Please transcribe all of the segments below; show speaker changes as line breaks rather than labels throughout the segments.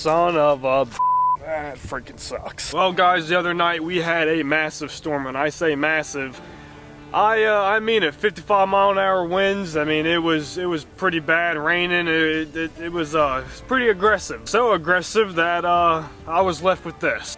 son of a that freaking sucks. Well guys, the other night we had a massive storm, and I say massive, I mean it. 55-mile-an-hour winds. I mean, it was pretty bad, raining. It was pretty aggressive. So aggressive that I was left with this.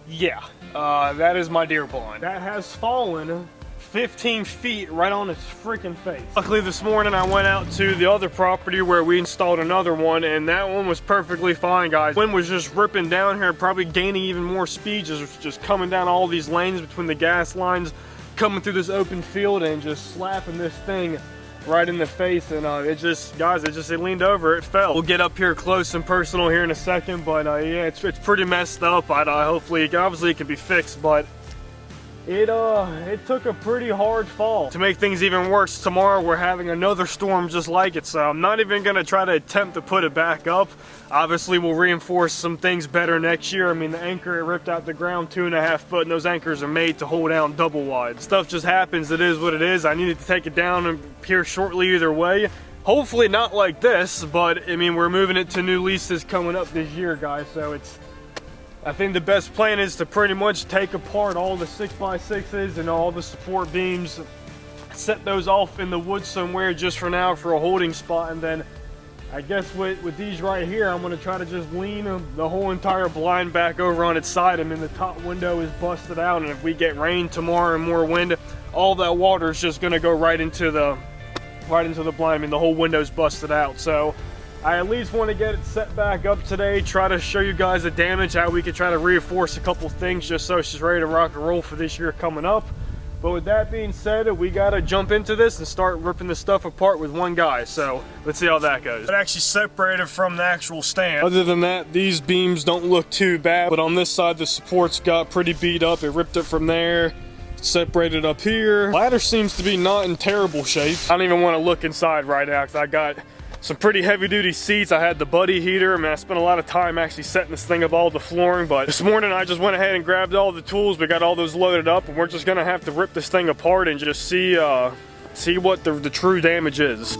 Yeah, that is my deer blind. That has fallen 15 feet right on its freaking face. Luckily this morning I went out to the other property where we installed another one, and that one was perfectly fine, guys. Wind was just ripping down here, probably gaining even more speed, just coming down all these lanes between the gas lines, coming through this open field and just slapping this thing right in the face. And it leaned over, it fell. We'll get up here close and personal here in a second, but yeah, it's pretty messed up. Hopefully, obviously it can be fixed, but it took a pretty hard fall. To make things even worse, tomorrow we're having another storm just like it, so I'm not even gonna try to attempt to put it back up. Obviously we'll reinforce some things better next year. I mean, the anchor, it ripped out the ground 2.5 foot, and those anchors are made to hold down double wide. Stuff just happens, it is what it is. I needed to take it down here shortly either way. Hopefully not like this, but I mean, we're moving it to new leases coming up this year, guys, so I think the best plan is to pretty much take apart all the 6x6s and all the support beams, set those off in the woods somewhere just for now for a holding spot, and then I guess with these right here, I'm going to try to just lean the whole entire blind back over on its side. I mean, the top window is busted out, and if we get rain tomorrow and more wind, all that water is just going to go right into the blind. I mean, the whole window's busted out, so I at least want to get it set back up today, try to show you guys the damage, how we can try to reinforce a couple things just so she's ready to rock and roll for this year coming up. But with that being said, we got to jump into this and start ripping this stuff apart with one guy. So let's see how that goes. It actually separated from the actual stand. Other than that, these beams don't look too bad, but on this side the supports got pretty beat up. It ripped it from there, separated up here. Ladder seems to be not in terrible shape. I don't even want to look inside right now because I got some pretty heavy duty seats. I had the buddy heater. I mean, I spent a lot of time actually setting this thing up, all the flooring, but this morning I just went ahead and grabbed all the tools. We got all those loaded up, and we're just gonna have to rip this thing apart and just see what the true damage is.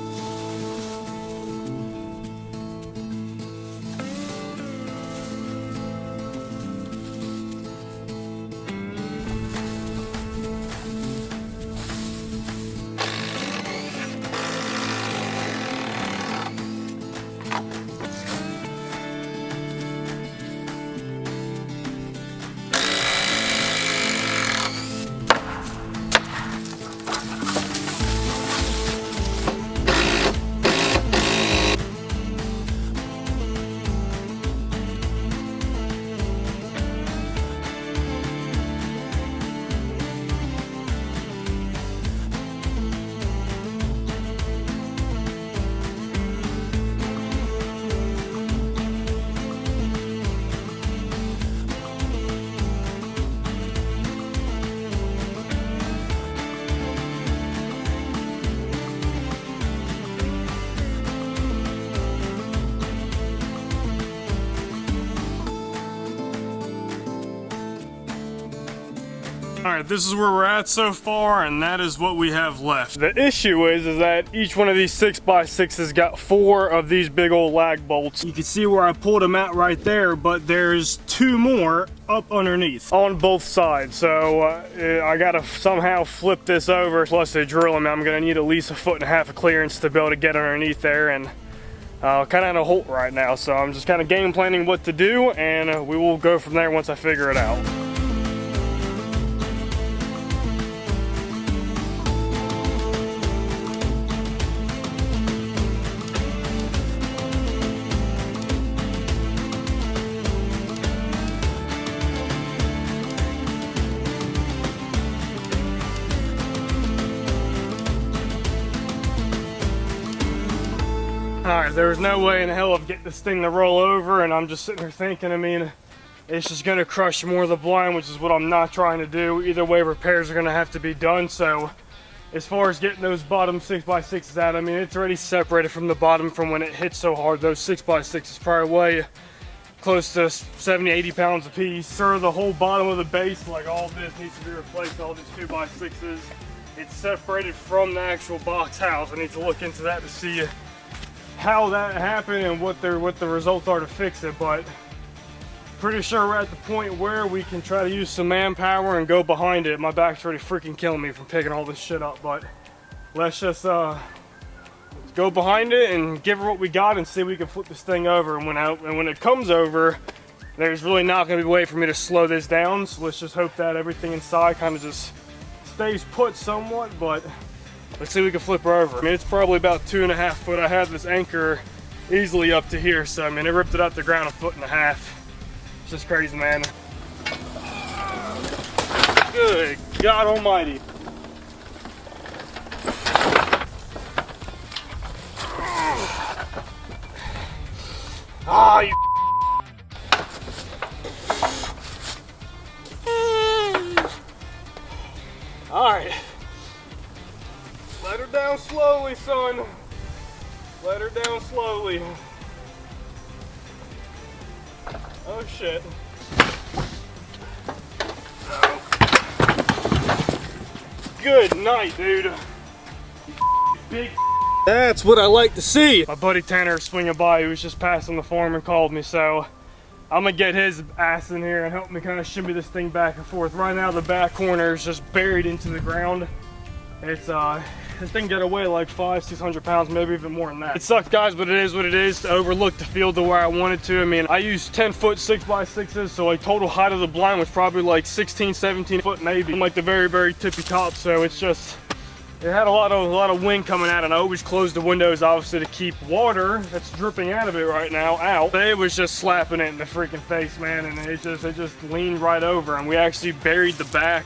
Alright, this is where we're at so far, and that is what we have left. The issue is that each one of these 6x6s got 4 of these big old lag bolts. You can see where I pulled them out right there, but there's 2 more up underneath on both sides. So I gotta somehow flip this over, plus they drill them. I'm gonna need at least 1.5 foot of clearance to be able to get underneath there, and kind of in a halt right now. So I'm just kind of game planning what to do, and we will go from there once I figure it out. Alright, there was no way in hell of getting this thing to roll over, and I'm just sitting here thinking, I mean, it's just going to crush more of the blind, which is what I'm not trying to do. Either way, repairs are going to have to be done. So as far as getting those bottom 6x6s out, I mean, it's already separated from the bottom from when it hit so hard. Those 6x6s probably weigh close to 70, 80 pounds a piece. Sure, the whole bottom of the base, like all this, needs to be replaced, all these 2x6s. It's separated from the actual box house. I need to look into that to see how that happened and what the results are to fix it, but pretty sure we're at the point where we can try to use some manpower and go behind it. My back's already freaking killing me from picking all this shit up, but let's just let's go behind it and give her what we got and see if we can flip this thing over. And when it comes over, there's really not going to be a way for me to slow this down. So let's just hope that everything inside kind of just stays put somewhat, but let's see if we can flip her over. I mean, it's probably about 2.5 foot. I have this anchor easily up to here, so I mean, it ripped it out the ground 1.5 feet. It's just crazy, man. Good God almighty. Ah, you. Alright. Let her down slowly, son. Let her down slowly. Oh shit. Good night, dude. Big. That's what I like to see. My buddy Tanner swinging by, he was just passing the farm and called me, so I'm gonna get his ass in here and help me kind of shimmy this thing back and forth. Right now the back corner is just buried into the ground. It's this thing got away like 500-600 pounds, maybe even more than that. It sucks, guys, but it is what it is. To overlook the field to where I wanted to. I mean, I used 10-foot 6x6s, so like total height of the blind was probably like 16-17 foot maybe. I'm like the very tippy top, so it's just, it had a lot of wind coming out, and I always closed the windows obviously to keep water that's dripping out of it right now out. But it was just slapping it in the freaking face, man, and it just leaned right over, and we actually buried the back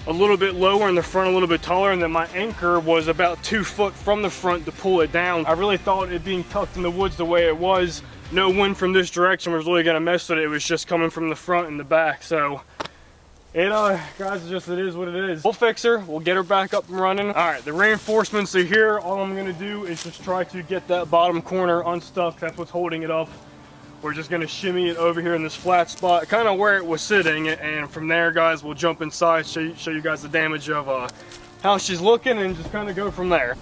a little bit lower and the front a little bit taller, and then my anchor was about 2 foot from the front to pull it down. I really thought it being tucked in the woods the way it was, no wind from this direction was really gonna mess with it. It was just coming from the front and the back. So it guys, it is what it is. We'll fix her, we'll get her back up and running. All right, the reinforcements are here. All I'm gonna do is just try to get that bottom corner unstuck. That's what's holding it up. We're just gonna shimmy it over here in this flat spot, kind of where it was sitting, and from there, guys, we'll jump inside, show you guys the damage of how she's looking, and just kind of go from there.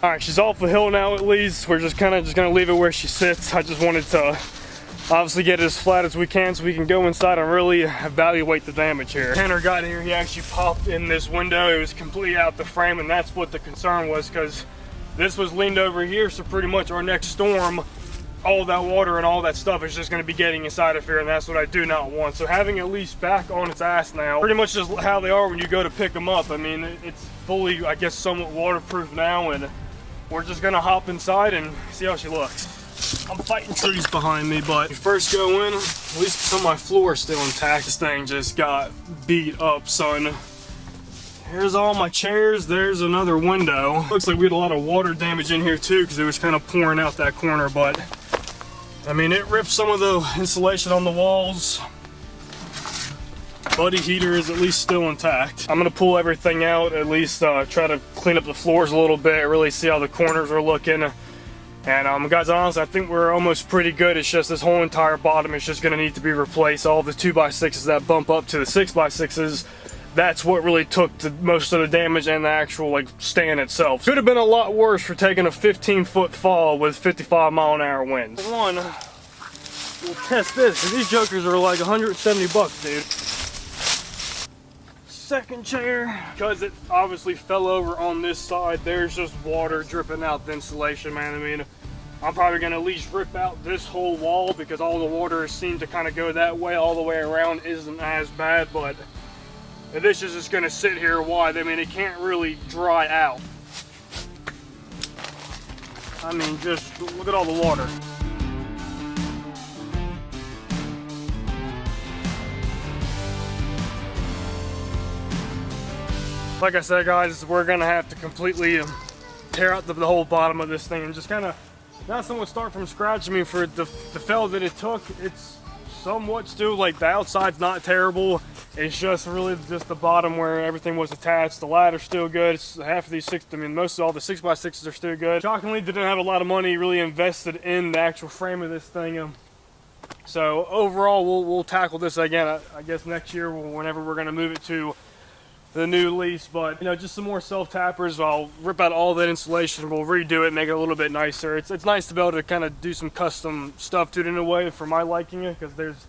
All right, she's off the hill now. At least we're just gonna leave it where she sits. I just wanted to obviously get it as flat as we can so we can go inside and really evaluate the damage here. Tanner got here, he actually popped in this window. It was completely out the frame, and that's what the concern was, because this was leaned over here, so pretty much our next storm, all that water and all that stuff is just going to be getting inside of here, and that's what I do not want. So having at least back on its ass now, pretty much just how they are when you go to pick them up. I mean, it's fully, I guess, somewhat waterproof now, and we're just going to hop inside and see how she looks. I'm fighting trees behind me, but you first go in, at least some of my floor is still intact. This thing just got beat up, son. Here's all my chairs, there's another window. Looks like we had a lot of water damage in here too, because it was kind of pouring out that corner, but I mean, it ripped some of the insulation on the walls. Buddy heater is at least still intact. I'm gonna pull everything out, at least try to clean up the floors a little bit, really see how the corners are looking. And guys, honestly, I think we're almost pretty good. It's just this whole entire bottom is just gonna need to be replaced. All the 2x6s that bump up to the 6x6s, that's what really took most of the damage and the actual like stand itself. Could have been a lot worse for taking a 15-foot fall with 55-mile-an-hour winds. One, we'll test this, because these jokers are like 170 bucks, dude. Second chair, because it obviously fell over on this side, there's just water dripping out the insulation, man. I mean, I'm probably gonna at least rip out this whole wall, because all the water seemed to kind of go that way. All the way around isn't as bad, but this is just gonna sit here a while. I mean, it can't really dry out. I mean, just look at all the water. Like I said, guys, we're gonna have to completely tear out the whole bottom of this thing and just kind of not somewhat start from scratch. I mean, for the fell that it took, it's somewhat still, like, the outside's not terrible. It's just really just the bottom where everything was attached. The ladder's still good. It's half of these most of all the 6x6s are still good. Shockingly, didn't have a lot of money really invested in the actual frame of this thing. So overall, we'll tackle this again, I guess next year, whenever we're gonna move it to the new lease. But you know, just some more self-tappers. I'll rip out all that insulation, we'll redo it, make it a little bit nicer. It's nice to be able to kind of do some custom stuff to it in a way for my liking, it, because there's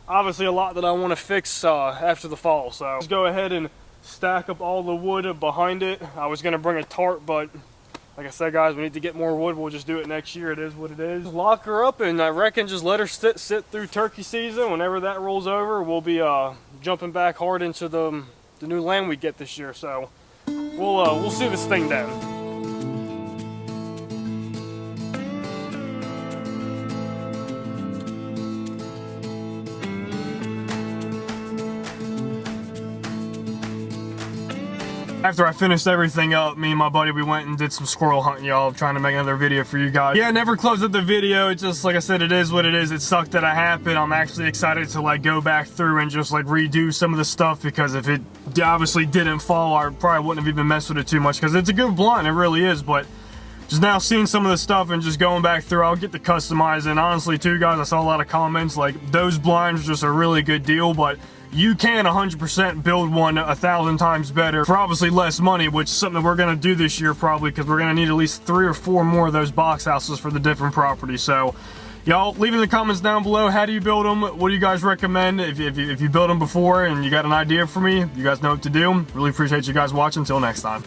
obviously a lot that I want to fix after the fall. So let's go ahead and stack up all the wood behind it. I was gonna bring a tarp, but like I said, guys, we need to get more wood. We'll just do it next year. It is what it is. Lock her up, and I reckon just let her sit through turkey season. Whenever that rolls over, we'll be jumping back hard into the new land we get this year. So we'll see this thing down. After I finished everything up, me and my buddy, we went and did some squirrel hunting, y'all. Trying to make another video for you guys. Yeah, never closed up the video. It just, like I said, it is what it is. It sucked that it happened. I'm actually excited to like go back through and just like redo some of the stuff, because if it obviously didn't fall, I probably wouldn't have even messed with it too much, because it's a good blind, it really is. But just now seeing some of the stuff and just going back through, I'll get to customize. And honestly too, guys, I saw a lot of comments like those blinds are just a really good deal, but you can 100% build one 1,000 times better for obviously less money, which is something that we're going to do this year probably, because we're going to need at least 3 or 4 more of those box houses for the different properties. So y'all leave in the comments down below, how do you build them? What do you guys recommend? If you built them before and you got an idea for me, you guys know what to do. Really appreciate you guys watching. Until next time.